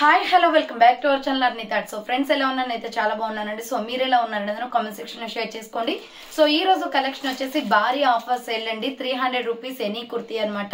Hi hello welcome back to our channel Arni thoughts. So friends ఎలా ఉన్నాను అయితే చాలా బాగున్నానండి. సో మీరు ఎలా ఉన్నారనేది కామెంట్ సెక్షన్ లో షేర్ చేసుకోండి. సో ఈ రోజు కలెక్షన్ వచ్చేసి భారీ ఆఫర్ సేల్ అండి. 300 రూపీస్ ఎనీ కుర్తీ అనమాట.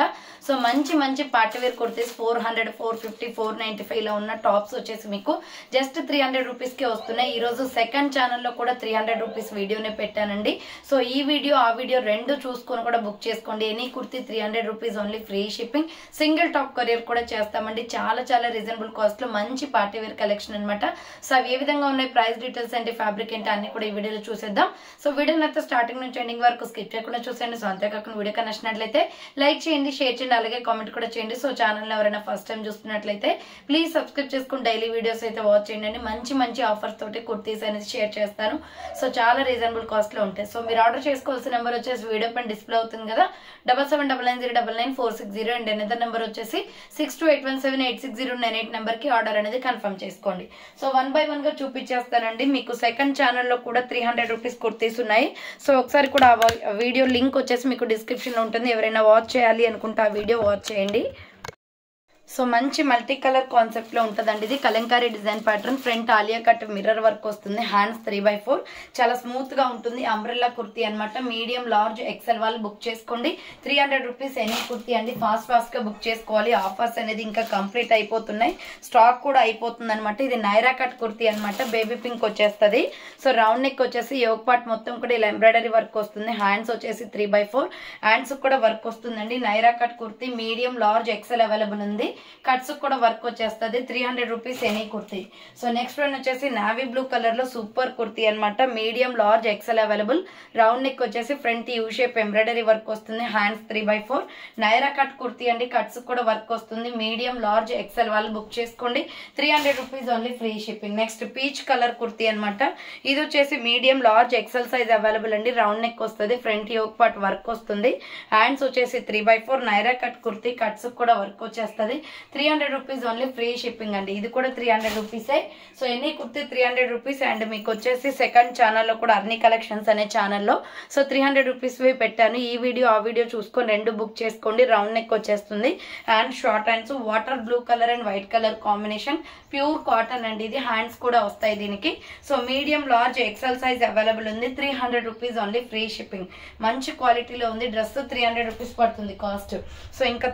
సో మంచి పార్టీవేర్ కుర్తీస్ 400, 450, 495 లో ఉన్న టాప్స్ వచ్చేసి మీకు జస్ట్ 300 రూపీస్ కే వస్తున్నాయి. ఈ రోజు సెకండ్ ఛానల్లో కూడా 300 రూపీస్ వీడియోనే పెట్టానండి. సో ఈ వీడియో ఆ వీడియో రెండు చూసుకొని కూడా బుక్ చేసుకోండి. Any kurti 300 rupees only, free shipping, single top courier కూడా చేస్తామండి. చాలా రీజనబుల్ కాస్ట్ లో మంచి పార్టీ వేర్ కలెక్షన్ అనమాట. సో అవి ఏ విధంగా ఉన్నాయి, ప్రైస్ డీటెయిల్స్ అంటే ఫ్యాబ్రిక్ ఏంటి అన్ని కూడా ఈ వీడియోలో చూసేద్దాం. సో వీడియో నచ్చితే స్టార్టింగ్ నుంచి ఎండింగ్ వరకు స్కిప్ చేయకుండా చూసేయండి. సో అంతేకాకుండా వీడియో నచ్చినట్లయితే లైక్ చేయండి, షేర్ చేయండి, అలాగే కామెంట్ కూడా చేయండి. సో ఛానల్ ఎవరైనా ఫస్ట్ టైం చూస్తున్నట్లయితే ప్లీజ్ సబ్స్క్రైబ్ చేసుకుని డైలీ వీడియోస్ అయితే వాచ్ చేయండి. మంచి ఆఫర్స్ తోటి కుర్తీస్ అనేది షేర్ చేస్తాను. సో చాలా రీజనబుల్ కాస్ట్ లో ఉంటాయి. సో మీరు ఆర్డర్ చేసుకోవాల్సిన నెంబర్ వచ్చేసి వీడియో పైన డిస్ప్లే అవుతుంది కదా, 7799099460 అండ్ ఎనదర్ నెంబర్ వచ్చేసి 6281786098 నెంబర్ కి ఆర్డర్ అనేది కన్ఫర్మ్ చేసుకోండి. సో 1 by 1 గా చూపించేస్తానండి. మీకు సెకండ్ ఛానల్లో కూడా 300 రూపీస్ కుర్తీస్ ఉన్నాయి. సో ఒకసారి కూడా ఆ వీడియో లింక్ వచ్చేసి మీకు డిస్క్రిప్షన్ లో ఉంటుంది. ఎవరైనా వాచ్ చేయాలి అనుకుంటే ఆ వీడియో వాచ్ చేయండి. సో మంచి మల్టీ కలర్ కాన్సెప్ట్ లో ఉంటుందండి. ఇది Kalamkari design pattern, front Alia cut mirror work వస్తుంది, హ్యాండ్స్ 3x4, చాలా స్మూత్ గా ఉంటుంది. అంబ్రెల్లా కుర్తీ అనమాట. మీడియం, లార్జ్, ఎక్సెల్ వాళ్ళు బుక్ చేసుకోండి. 300 రూపీస్ ఎనీ కుర్తీ అండి. ఫాస్ట్ గా బుక్ చేసుకోవాలి. ఆఫర్స్ అనేది ఇంకా కంప్లీట్ అయిపోతున్నాయి, స్టాక్ కూడా అయిపోతుంది అనమాట. ఇది నైరా కట్ కుర్తీ అనమాట. బేబీ పింక్ వచ్చేస్తుంది. సో రౌండ్ నెక్ వచ్చేసి యోగ్ పార్ట్ మొత్తం కూడా ఇలా ఎంబ్రాయిడరీ వర్క్ వస్తుంది. హ్యాండ్స్ వచ్చేసి 3x4, హ్యాండ్స్ కూడా వర్క్ వస్తుందండి. Naira cut kurti medium, large, XL available ఉంది. కట్స్ కూడా వర్క్ వచ్చేస్తుంది. 300 rupees any kurti. So next one వచ్చేసి నావీ బ్లూ కలర్ లో సూపర్ కుర్తీ అనమాట. Medium, large, XL available. Round neck వచ్చేసి front U shape embroidery work వస్తుంది. Hands 3x4. Naira cut kurti అండి. కట్స్ కూడా వర్క్ వస్తుంది. మీడియం, లార్జ్, ఎక్సెల్ వాళ్ళు బుక్ చేసుకోండి. 300 rupees only, free shipping. Next peach colour kurti అనమాట. ఇది వచ్చేసి medium, large, XL size available అండి. రౌండ్ నెక్ వస్తుంది. ఫ్రంట్ యోక్ పార్ట్ వర్క్ వస్తుంది. హ్యాండ్స్ వచ్చేసి 3x4. Naira cut kurti, cuts కూడా వర్క్ వచ్చేస్తుంది. 300 రూపీస్ ఓన్లీ, ఫ్రీ షిప్పింగ్ అండి. ఇది కూడా 300 రూపీసే. So any kurti 300 rupees. And మీకు వచ్చేసి సెకండ్ ఛానల్లో కూడా అర్నీ కలెక్షన్స్ అనే ఛానల్లో సో 300 రూపీస్ పెట్టాను. ఈ వీడియో ఆ వీడియో చూసుకొని రెండు బుక్ చేసుకోండి. రౌండ్ నెక్ వచ్చేస్తుంది and short hands, water blue colour and white colour combination, pure cotton అండి. ఇది హ్యాండ్స్ కూడా వస్తాయి దీనికి. So medium, large, XL size available ఉంది. 300 రూపీస్ ఓన్లీ, ఫ్రీ షిప్పింగ్. మంచి క్వాలిటీలో ఉంది. డ్రెస్ 300 రూపీస్ పడుతుంది కాస్ట్. సో ఇంకా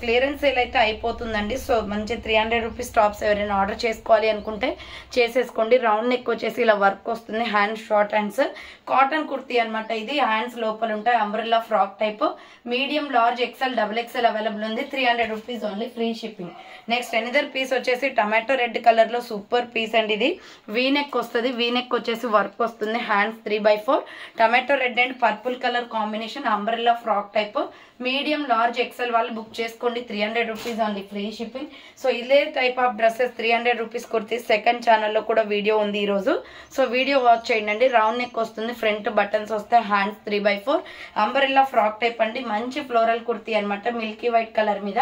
క్లియరెన్స్ సేల్ అయితే అయిపోతుందండి. సో మంచి 300 రూపీస్ టాప్స్ ఎవరైనా ఆర్డర్ చేసుకోవాలి అనుకుంటే చేసేసుకోండి. రౌండ్ నెక్ వచ్చేసి ఇలా వర్క్ వస్తుంది. Hands short hands, cotton kurti అనమాట. ఇది హ్యాండ్స్ లోపల ఉంటాయి. Umbrella frock type. Medium, large, XL, double XL available ఉంది. 300 rupees only, free shipping. Next another piece వచ్చేసి టమాటో రెడ్ కలర్ లో సూపర్ పీస్ అండి. ఇది వీ నెక్ వస్తుంది. వీ నెక్ వచ్చేసి వర్క్ వస్తుంది. Hands 3x4. Tomato red and purple colour combination, umbrella frock type. Medium, large, XL వాళ్ళు book చేసుకోండి. 300 rupees only, free shipping. So ఇదే type of dresses 300 rupees kurti second ఛానల్లో కూడా వీడియో ఉంది ఈ రోజు. సో వీడియో వాచ్ చేయండి. రౌండ్ నెక్ వస్తుంది. ఫ్రంట్ బటన్స్ వస్తాయి. Hands 3x4. Umbrella frock type అండి. మంచి ఫ్లోరల్ కుర్తీ అనమాట. మిల్కీ వైట్ కలర్ మీద.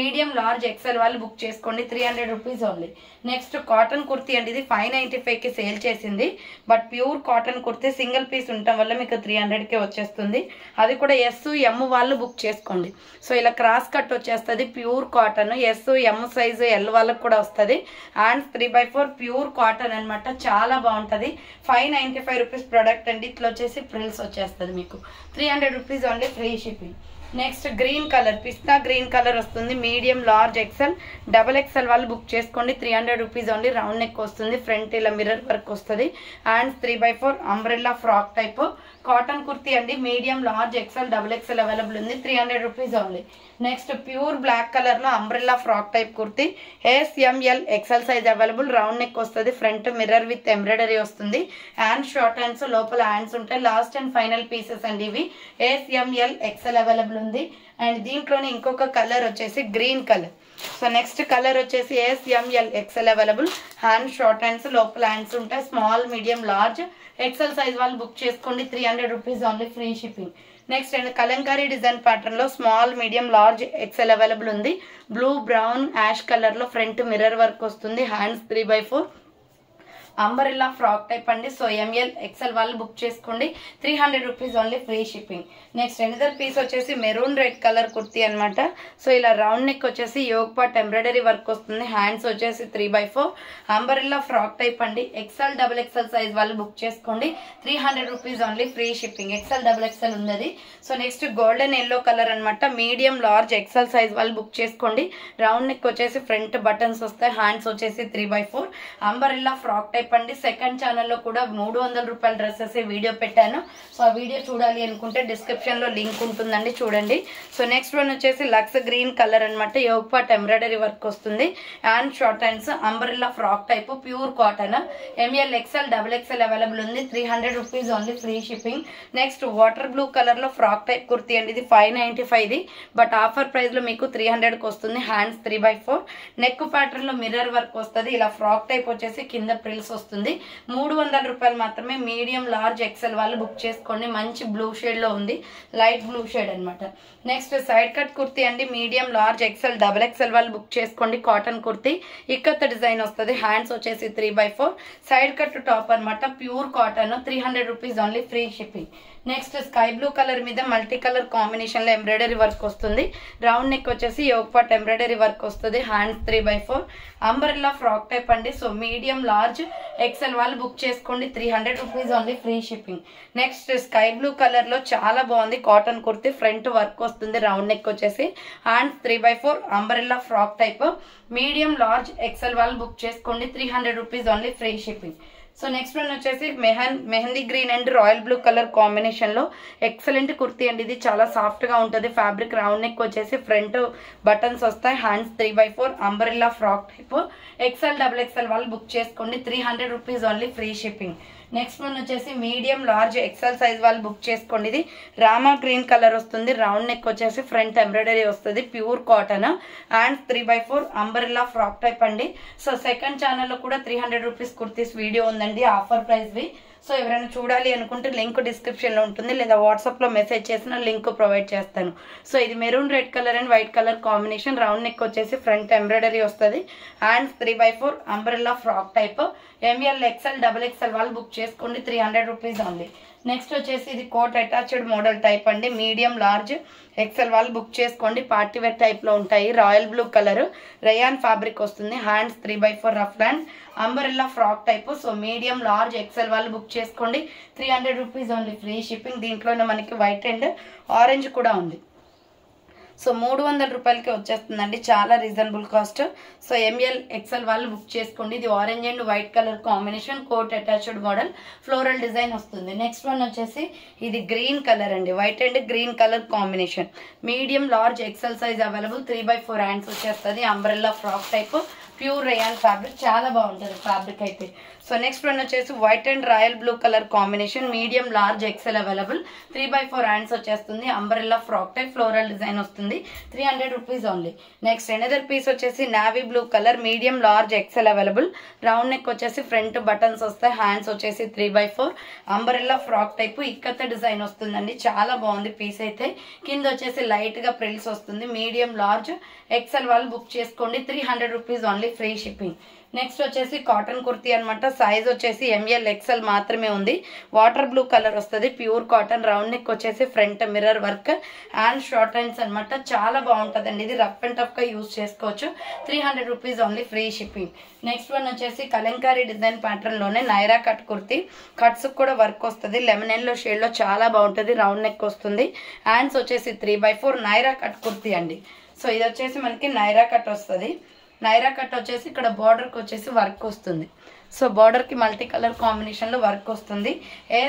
మీడియం, లార్జ్, ఎక్సెల్ వాళ్ళు బుక్ చేసుకోండి. 300 rupees only. Next cotton kurti అండి. ఇది 595కి సేల్ చేసింది. But pure cotton kurti single piece ఉండటం వల్ల మీకు 300కే వచ్చేస్తుంది. అది కూడా ఎస్, ఎమ్ వాళ్ళు బుక్ చేసుకోండి. సో ఇలా క్రాస్ కట్ వచ్చేస్తుంది. Pure cotton. ఎస్, ఎమ్ సైజు, ఎల్ వాళ్ళకి కూడా వస్తుంది. హ్యాండ్స్ 3x4, ప్యూర్ కాటన్ అనమాట. చాలా బాగుంటుంది. 595 రూపీస్ ప్రొడక్ట్ అండి. ఇట్లా వచ్చేసి ప్రిల్స్ వచ్చేస్తుంది మీకు. 300 rupees only, free shipping. Next green colour, pista green colour వస్తుంది. Medium, large, XL, double XL వాళ్ళు బుక్ చేసుకోండి. 300 రూపీస్ ఓన్లీ. రౌండ్ నెక్ వస్తుంది. ఫ్రంట్ ఇలా మిర్రర్ వర్క్ వస్తుంది. Hands 3x4. Umbrella frock type cotton kurti అండి. Medium, large, XL, double XL available ఉంది. 300 rupees only. Next pure black colour లో umbrella frock type kurti. SML XL size available. Round neck వస్తుంది. Front mirror with embroidery వస్తుంది. Hands short hands, లోపల hands ఉంటాయి. Last and final pieces అండి ఇవి. SML XL available ఉంది. And దీంట్లోనే ఇంకొక కలర్ వచ్చేసి green colour. So next colour వచ్చేసి SML XL available. Hands short hands, లోపల హ్యాండ్స్ ఉంటాయి. Small, medium, large, XL size వాళ్ళు బుక్ చేసుకోండి. 300 rupees only, free shipping. Next and kalamkari design pattern లో small, medium, large, XL available ఉంది. Blue, brown, ash colour లో front mirror work వస్తుంది. Hands 3x4. Umbrella frock type అండి. So M L XL వాళ్ళు book చేసుకోండి, 300 rupees only, free shipping. Next another piece వచ్చేసి maroon red colour kurti అనమాట. So ఇలా round neck వచ్చేసి యోగ్ పార్ట్ ఎంబ్రాయిడరీ వర్క్ వస్తుంది, హ్యాండ్స్ వచ్చేసి 3/4 అంబరెల్లా ఫ్రాక్ టైప్ అండి. ఎక్సెల్ డబుల్ ఎక్సెల్ సైజ్ వాళ్ళు బుక్ చేసుకోండి, 300 rupees only, free shipping. XL double XL ఉన్నది. So next golden yellow colour అనమాట. మీడియం లార్జ్ ఎక్సెల్ సైజ్ వాళ్ళు book చేసుకోండి. రౌండ్ నెక్ వచ్చేసి ఫ్రంట్ బటన్స్ వస్తాయి, హ్యాండ్స్ వచ్చేసి 3/4 అంబరెల్లా ఫ్రాక్ టైప్ అండి. సెకండ్ ఛానల్లో కూడా 300 రూపాయల డ్రెస్సెస్ వీడియో పెట్టాను. సో ఆ వీడియో చూడాలి అనుకుంటే డిస్క్రిప్షన్ లో లింక్ ఉంటుందండి, చూడండి. సో నెక్స్ట్ వన్ వచ్చేసి లక్స్ గ్రీన్ కలర్ అనమాట. యోగ్ పార్ట్ ఎంబ్రాయిడరీ వర్క్ వస్తుంది and short hands, umbrella frock type, pure cotton. M L XL double XL available ఉంది, 300 rupees only, free shipping. Next water blue colour లో frock type kurti అండి. ఇది 595 but offer price లో మీకు 300 కి వస్తుంది. హ్యాండ్స్ 3/4 నెక్ ప్యాటర్న్ లో మిర్రర్ వర్క్ వస్తుంది. ఇలా ఫ్రాక్ టైప్ వచ్చేసి కింద ప్రిల్స్ వస్తుంది, 300 రూపాయలు మాత్రమే. మీడియం లార్జ్ ఎక్సెల్ వాళ్ళు బుక్ చేసుకోండి. మంచి బ్లూ షేడ్ లో ఉంది, లైట్ బ్లూ షేడ్ అనమాట. నెక్స్ట్ సైడ్ కట్ కుర్తీ అండి. Medium large XL double XL వాళ్ళు బుక్ చేసుకోండి. కాటన్ కుర్తీ, ఇక్కత్ డిజైన్ వస్తుంది, హ్యాండ్స్ వచ్చేసి 3/4 సైడ్ కట్ టాప్ అనమాట. Pure cotton, 300 rupees only, free shipping. Next sky blue colour మీద మల్టీ కలర్ కాంబినేషన్ లో embroidery work వస్తుంది. రౌండ్ నెక్ వచ్చేసి యోగ్ పార్ట్ ఎంబ్రాయిడరీ వర్క్ వస్తుంది, హ్యాండ్స్ 3/4 అంబరెల్లా ఫ్రాక్ టైప్ అండి. So medium large XL వాళ్ళు book చేసుకోండి, 300 rupees only, free shipping. Next sky blue colour లో చాలా బాగుంది కాటన్ కుర్తీ, ఫ్రంట్ వర్క్ వస్తుంది, రౌండ్ నెక్ వచ్చేసి, hands 3/4 umbrella frock type, medium large XL వాళ్ళు బుక్ చేసుకోండి, 300 rupees only, free shipping. So next one వచ్చేసి mehndi green and royal blue colour combination లో excellent kurti అండి. ఇది చాలా సాఫ్ట్ గా ఉంటుంది ఫ్యాబ్రిక్. రౌండ్ నెక్ వచ్చేసి ఫ్రంట్ బటన్స్ వస్తాయి, hands 3/4 umbrella frock type. XL double XL వాళ్ళు బుక్ చేసుకోండి, 300 rupees only, free shipping. Next one వచ్చేసి మీడియం లార్జ్ ఎక్సెల్ సైజ్ వాళ్ళు బుక్ చేసుకోండి. ఇది రామా గ్రీన్ కలర్ వస్తుంది, రౌండ్ నెక్ వచ్చేసి ఫ్రంట్ ఎంబ్రాయిడరీ వస్తుంది, pure cotton, and 3/4 umbrella frock type అండి. సో సెకండ్ ఛానల్లో కూడా 300 రూపీస్ కుర్తీస్ వీడియో ఉందండి, ఆఫర్ ప్రైస్ వి. సో ఎవరైనా చూడాలి అనుకుంటే లింక్ డిస్క్రిప్షన్ లో ఉంటుంది, లేదా వాట్సాప్ లో మెసేజ్ చేసిన లింక్ ప్రొవైడ్ చేస్తాను. సో ఇది maroon red colour and white colour combination. Round neck వచ్చేసి ఫ్రంట్ ఎంబ్రాయిడరీ వస్తుంది, hands 3/4 umbrella frock type. M L XL double XL వాళ్ళు బుక్ చేసుకోండి, 300 రూపీస్ ఓన్లీ. నెక్స్ట్ వచ్చేసి ఇది కోట్ అటాచ్డ్ మోడల్ టైప్ అండి. మీడియం లార్జ్ ఎక్సెల్ వాళ్ళు book చేసుకోండి, party wear type లో ఉంటాయి. Royal blue colour rayon fabric వస్తుంది, hands 3/4 ruff hand umbrella frock type. So medium large XL వాళ్ళు బుక్ చేసుకోండి, 300 రూపీస్ ఓన్లీ, ఫ్రీ షిప్పింగ్. దీంట్లోనే మనకి వైట్ అండ్ ఆరెంజ్ కూడా ఉంది. సో 300 రూపాయలకి వచ్చేస్తుందండి, చాలా reasonable cost. So M L XL వాళ్ళు బుక్ చేసుకోండి. ఇది orange and white colour combination, coat attached model, floral design వస్తుంది. నెక్స్ట్ వన్ వచ్చేసి ఇది గ్రీన్ కలర్ అండి, white and green colour combination. Medium large XL size available, 3/4 hands వచ్చేస్తుంది, umbrella frock type, pure rayon fabric, చాలా బాగుంటుంది fabric అయితే. So next one వచ్చేసి white and royal blue colour combination, medium large XL available, 3/4 hands వచ్చేస్తుంది, umbrella frock type, floral design వస్తుంది, 300 rupees only. Next another piece వచ్చేసి navy blue colour, medium large XL available, round neck వచ్చేసి front buttons వస్తాయి, hands వచ్చేసి 3/4 umbrella frock type, ikat design వస్తుందండి, చాలా బాగుంది piece అయితే. కింద వచ్చేసి లైట్ గా ప్రిల్స్ వస్తుంది. మీడియం లార్జ్ ఎక్సెల్ వాళ్ళు బుక్ చేసుకోండి, 300 rupees only, free shipping. Next వచ్చేసి కాటన్ కుర్తీ అనమాట. సైజ్ వచ్చేసి ఎంఎల్ ఎక్సెల్ మాత్రమే ఉంది. వాటర్ బ్లూ కలర్ వస్తుంది, ప్యూర్ కాటన్, రౌండ్ నెక్ వచ్చేసి front mirror work and short hands అనమాట, చాలా బాగుంటుందండి. ఇది రఫ్ అండ్ టఫ్ గా యూజ్ చేసుకోవచ్చు, 300 rupees only, free shipping. Next one వచ్చేసి కలంకారీ డిజైన్ ప్యాటర్న్ లోనే నైరా కట్ కుర్తీ, కట్స్ కూడా వర్క్ వస్తుంది, లెమన్ ఎల్లో షేడ్ లో చాలా బాగుంటుంది, రౌండ్ నెక్ వస్తుంది, హ్యాండ్స్ వచ్చేసి 3/4 నైరా కట్ కుర్తీ అండి. సో ఇది వచ్చేసి మనకి నైరా కట్ వస్తుంది. నైరా కట్ వచ్చేసి ఇక్కడ బార్డర్ కి వచ్చేసి వర్క్ వస్తుంది. సో బార్డర్ కి మల్టీ కలర్ కాంబినేషన్ లో వర్క్ వస్తుంది.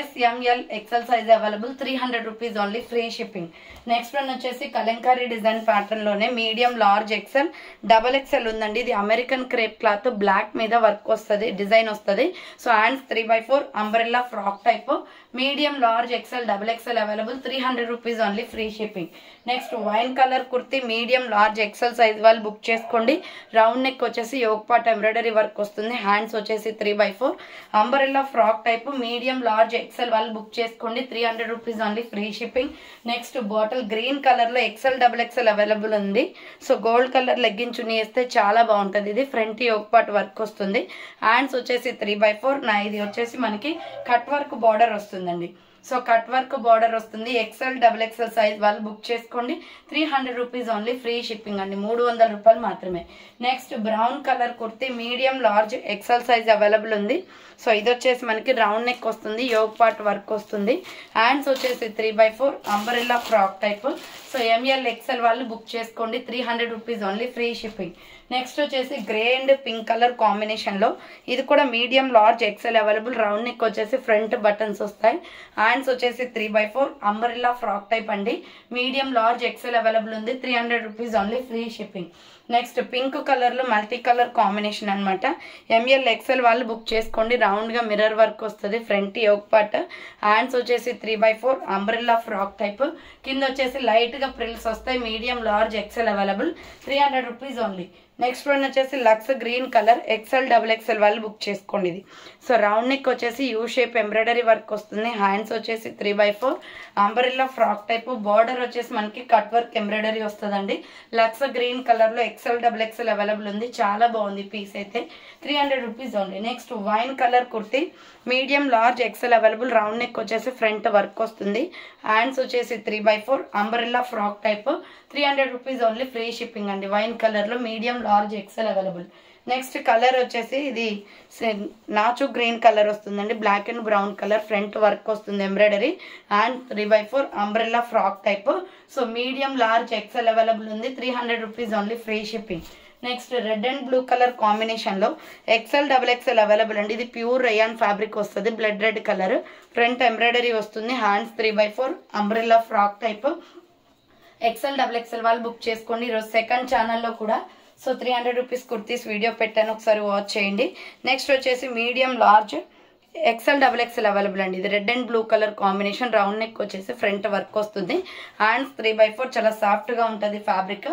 SML XL size available, 300 rupees only, free shipping. Next one వచ్చేసి కలంకారీ డిజైన్ ప్యాటర్న్ లోనే medium large XL double XL ఉందండి. ఇది అమెరికన్ క్రేప్ క్లాత్, బ్లాక్ మీద వర్క్ వస్తుంది, డిజైన్ వస్తుంది. So hands 3/4 umbrella frock type, medium large XL double XL available 300 rupees only free shipping. Next wine colour kurti medium large XL size వాళ్ళు book చేసుకోండి. Round neck వచ్చేసి yoke part embroidery work వస్తుంది. Hands వచ్చేసి 3/4 umbrella frock type medium large XL వాళ్ళు book చేసుకోండి. 300 rupees only free shipping. Next bottle green colour లో XL double XL available ఉంది. So gold colour legging చున్నీ వేస్తే చాలా బాగుంటుంది. ఇది ఫ్రంట్ యోగ్ పార్ట్ వర్క్ వస్తుంది. హ్యాండ్స్ వచ్చేసి 3/4 ఇది వచ్చేసి మనకి కట్ వర్క్ బార్డర్ వస్తుందండి. సో కట్ వర్క్ బార్డర్ వస్తుంది. ఎక్సెల్ డబుల్ ఎక్సెల్ సైజ్ వాళ్ళు బుక్ చేసుకోండి. 300 రూపీస్ ఓన్లీ ఫ్రీ షిప్పింగ్ అండి. 300 రూపాయలు మాత్రమే. నెక్స్ట్ brown colour kurti medium large XL size available ఉంది. సో ఇది వచ్చేసి మనకి రౌండ్ నెక్ వస్తుంది. యోగ్ పార్ట్ వర్క్ వస్తుంది. హ్యాండ్స్ వచ్చేసి 3/4 umbrella frock type. So M L XL వాళ్ళు బుక్ చేసుకోండి. 300 rupees only free shipping. Next వచ్చేసి grey and pink colour combination లో ఇది కూడా medium large XL available. Round neck వచ్చేసి ఫ్రంట్ బటన్స్ వస్తాయి. హ్యాండ్స్ వచ్చేసి 3/4 అంబరెల్లా ఫ్రాక్ టైప్ అండి. మీడియం లార్జ్ ఎక్సెల్ అవైలబుల్ ఉంది. 300 rupees only free shipping. Next pink colour లో మల్టీ కలర్ కాంబినేషన్ అనమాట. ఎంఎల్ ఎక్సెల్ వాళ్ళు బుక్ చేసుకోండి. రౌండ్ గా మిర్రర్ వర్క్ వస్తుంది. Front yoke part. హ్యాండ్స్ వచ్చేసి 3/4 అంబ్రెల్లా ఫ్రాక్ టైప్. కింద వచ్చేసి లైట్ గా ప్రిల్స్ వస్తాయి. Medium large XL available. 300 rupees only. Next one వచ్చేసి Lux green colour XL double XL వాళ్ళు బుక్ చేసుకోండి. ఇది సో రౌండ్ నెక్ వచ్చేసి యూ షేప్ ఎంబ్రాయిడరీ వర్క్ వస్తుంది. హ్యాండ్స్ వచ్చేసి 3/4 అంబరెల్లా ఫ్రాక్ టైప్. బార్డర్ వచ్చేసి మనకి కట్ వర్క్ ఎంబ్రాయిడరీ వస్తుందండి. లక్స్ గ్రీన్ కలర్ లో ఎక్సెల్ డబుల్ ఎక్సెల్ అవైలబుల్ ఉంది. చాలా బాగుంది పీస్ అయితే. 300 rupees only. Next wine colour kurti medium large XL available. Round neck వచ్చేసి ఫ్రంట్ వర్క్ వస్తుంది. హ్యాండ్స్ వచ్చేసి 3/4 umbrella frock type. 300 rupees only free shipping అండి. వైన్ కలర్ లో medium large XL available. Next colour వచ్చేసి ఇది నాచు గ్రీన్ కలర్ వస్తుందండి. Black and brown colour. Front work వస్తుంది embroidery. And 3/4 umbrella frock type. So medium large XL available ఉంది. 300 rupees only free shipping. Next red and blue colour combination లో XL double XL available అండి. ఇది pure rayon fabric వస్తుంది. Blood red colour. Front embroidery వస్తుంది. Hands 3/4 umbrella frock type. XL double XL వాళ్ళు book చేసుకోండి. ఈరోజు second ఛానల్లో కూడా సో 300 రూపీస్ కుర్తీస్ వీడియో పెట్టాను, ఒకసారి వాచ్ చేయండి. నెక్స్ట్ వచ్చేసి medium large XL double XL available అండి. ఇది red and blue colour combination. Round neck వచ్చేసి ఫ్రంట్ వర్క్ వస్తుంది. హ్యాండ్స్ 3/4 చాలా సాఫ్ట్ గా ఉంటుంది fabric.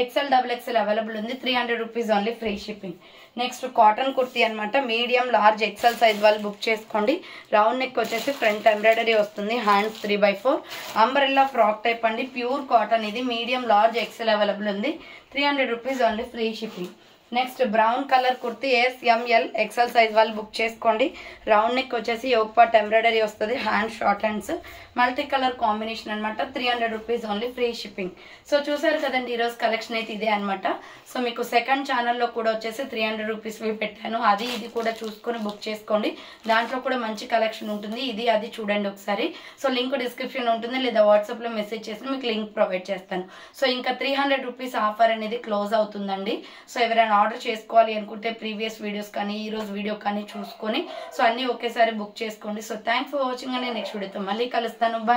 XL double XL available ఉంది. 300 rupees only free shipping. Next cotton kurti అనమాట. మీడియం లార్జ్ ఎక్సెల్ సైజ్ వాళ్ళు బుక్ చేసుకోండి. రౌండ్ నెక్ వచ్చేసి ఫ్రంట్ ఎంబ్రాయిడరీ వస్తుంది. హ్యాండ్స్ 3/4 అంబ్రెల్లా ఫ్రాక్ టైప్ అండి. ప్యూర్ కాటన్ ఇది. మీడియం లార్జ్ ఎక్సెల్ అవైలబుల్ ఉంది. 300 rupees only free shipping. Next brown colour kurti SML XL size వాళ్ళు book చేసుకోండి. రౌండ్ నెక్ వచ్చేసి యోగ్ పార్ట్ ఎంబ్రాయిడరీ వస్తుంది. Hand short hands multi colour combination అనమాట. 300 rupees only free shipping. So చూసారు కదండి ఈరోజు collection అయితే ఇదే అనమాట. సో మీకు సెకండ్ ఛానల్లో కూడా వచ్చేసి 300 రూపీస్ పెట్టాను. అది ఇది కూడా చూసుకొని బుక్ చేసుకోండి. దాంట్లో కూడా మంచి కలెక్షన్ ఉంటుంది. ఇది అది చూడండి ఒకసారి. సో లింక్ డిస్క్రిప్షన్ ఉంటుంది, లేదా వాట్సాప్ లో మెసేజ్ చేసి మీకు లింక్ ప్రొవైడ్ చేస్తాను. సో ఇంకా 300 రూపీస్ ఆఫర్ అనేది క్లోజ్ అవుతుందండి. సో ఎవరైనా ఆర్డర్ చేసుకోవాలి అనుకుంటే ప్రీవియస్ వీడియోస్ కానీ ఈ రోజు వీడియో కానీ చూసుకొని సో అన్ని ఒకేసారి బుక్ చేసుకోండి. సో థ్యాంక్స్ ఫర్ వాచింగ్ అండి. నెక్స్ట్ వీడియోతో మళ్ళీ కలుస్తాను. బాయ్.